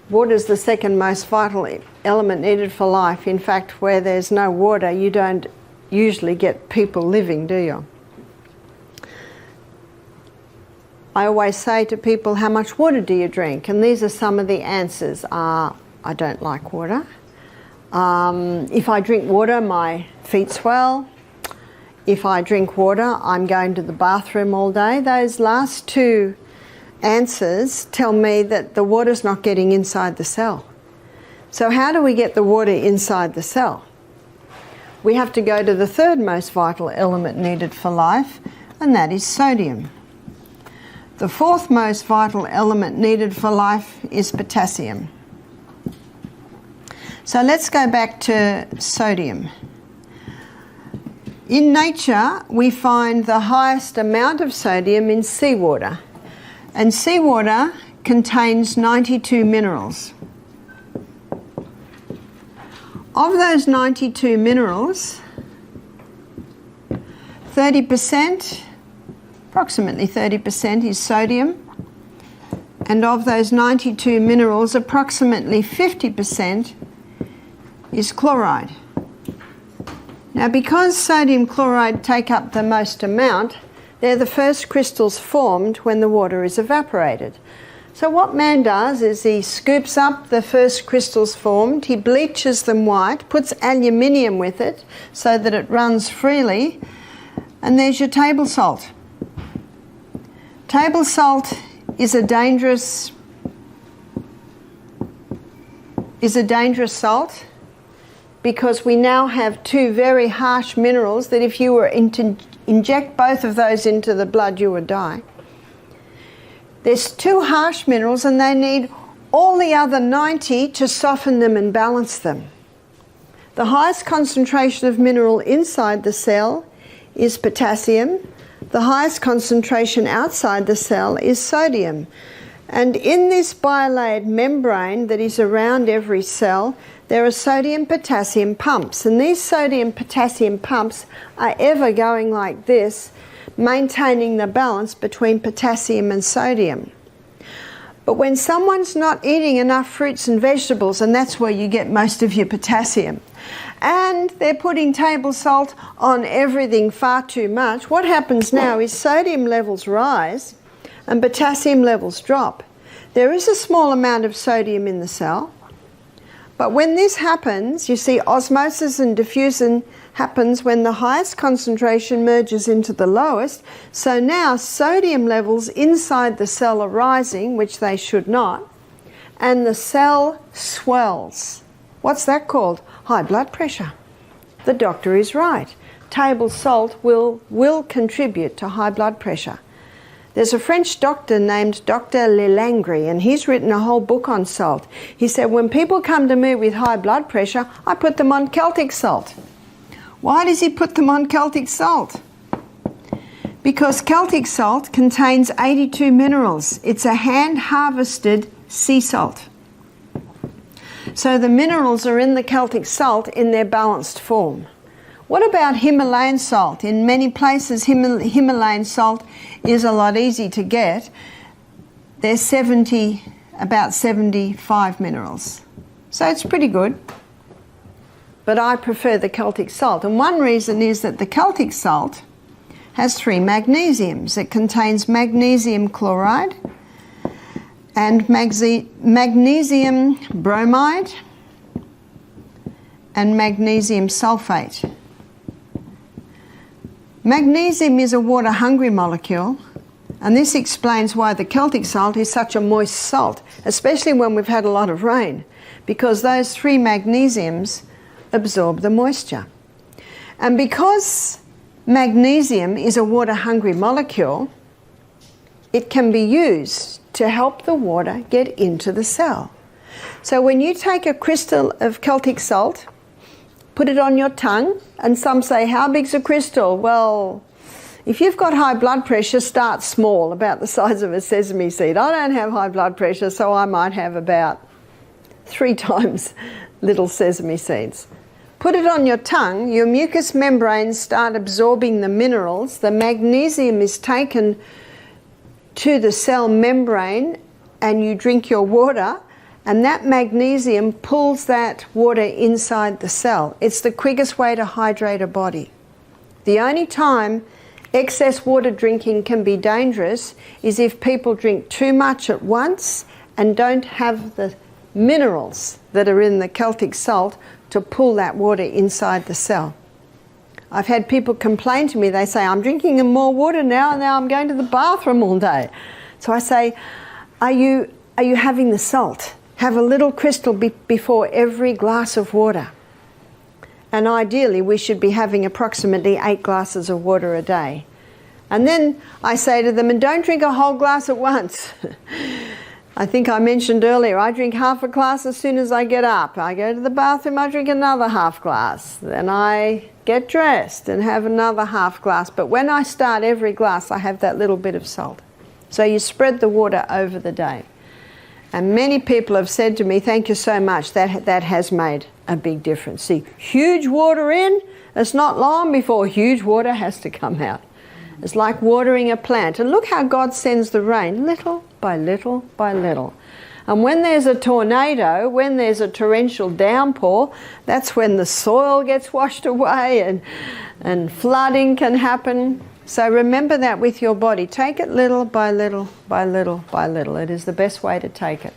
Water is the second most vital element needed for life. In fact, where there's no water, you don't usually get people living, do you? I always say to people, how much water do you drink? And these are some of the answers. I don't like water. If I drink water, my feet swell. If I drink water, I'm going to the bathroom all day. Those last two answers tell me that the water's not getting inside the cell. So how do we get the water inside the cell? We have to go to the third most vital element needed for life, and that is sodium. The fourth most vital element needed for life is potassium. So let's go back to sodium. In nature, we find the highest amount of sodium in seawater. And seawater contains 92 minerals. Of those 92 minerals, 30%, approximately 30% is sodium. And of those 92 minerals, approximately 50% is chloride. Now, because sodium chloride take up the most amount, they're the first crystals formed when the water is evaporated. So what man does is he scoops up the first crystals formed, he bleaches them white, puts aluminium with it so that it runs freely, and there's your table salt. Table salt is a dangerous salt because we now have two very harsh minerals that if you were to inject both of those into the blood, you would die. There's two harsh minerals and they need all the other 90 to soften them and balance them. The highest concentration of mineral inside the cell is potassium. The highest concentration outside the cell is sodium. And in this bilayered membrane that is around every cell, there are sodium-potassium pumps. And these sodium-potassium pumps are ever going like this, maintaining the balance between potassium and sodium. But when someone's not eating enough fruits and vegetables, and that's where you get most of your potassium, and they're putting table salt on everything far too much, what happens now is sodium levels rise and potassium levels drop. There is a small amount of sodium in the cell, but when this happens, you see osmosis and diffusion happens when the highest concentration merges into the lowest. So now sodium levels inside the cell are rising, which they should not, and the cell swells. What's that called? High blood pressure. The doctor is right. Table salt will contribute to high blood pressure. There's a French doctor named Dr. Lelangre, and he's written a whole book on salt. He said, when people come to me with high blood pressure, I put them on Celtic salt. Why does he put them on Celtic salt? Because Celtic salt contains 82 minerals. It's a hand-harvested sea salt. So the minerals are in the Celtic salt in their balanced form. What about Himalayan salt? In many places, Himalayan salt is a lot easy to get. There's about 75 minerals. So it's pretty good. But I prefer the Celtic salt. And one reason is that the Celtic salt has 3 magnesiums. It contains magnesium chloride and magnesium bromide and magnesium sulfate. Magnesium is a water-hungry molecule, and this explains why the Celtic salt is such a moist salt, especially when we've had a lot of rain, because those 3 magnesiums absorb the moisture. And because magnesium is a water-hungry molecule, it can be used to help the water get into the cell. So when you take a crystal of Celtic salt, put it on your tongue, and some say, how big's a crystal? Well, if you've got high blood pressure, start small, about the size of a sesame seed. I don't have high blood pressure, so I might have about 3 times little sesame seeds. Put it on your tongue, your mucous membranes start absorbing the minerals, the magnesium is taken to the cell membrane, and you drink your water, And that magnesium pulls that water inside the cell. It's the quickest way to hydrate a body. The only time excess water drinking can be dangerous is if people drink too much at once and don't have the minerals that are in the Celtic salt to pull that water inside the cell. I've had people complain to me, they say, I'm drinking more water now and now I'm going to the bathroom all day. So I say, are you having the salt? Have a little crystal before every glass of water. And ideally we should be having approximately 8 glasses of water a day. And then I say to them, and don't drink a whole glass at once. I think I mentioned earlier, I drink half a glass as soon as I get up. I go to the bathroom, I drink another half glass. Then I get dressed and have another half glass. But when I start every glass, I have that little bit of salt. So you spread the water over the day. And many people have said to me, thank you so much, that has made a big difference. See, huge water in, it's not long before huge water has to come out. It's like watering a plant. And look how God sends the rain, little by little by little. And when there's a tornado, when there's a torrential downpour, that's when the soil gets washed away and flooding can happen. So remember that with your body. Take it little by little by little by little. It is the best way to take it.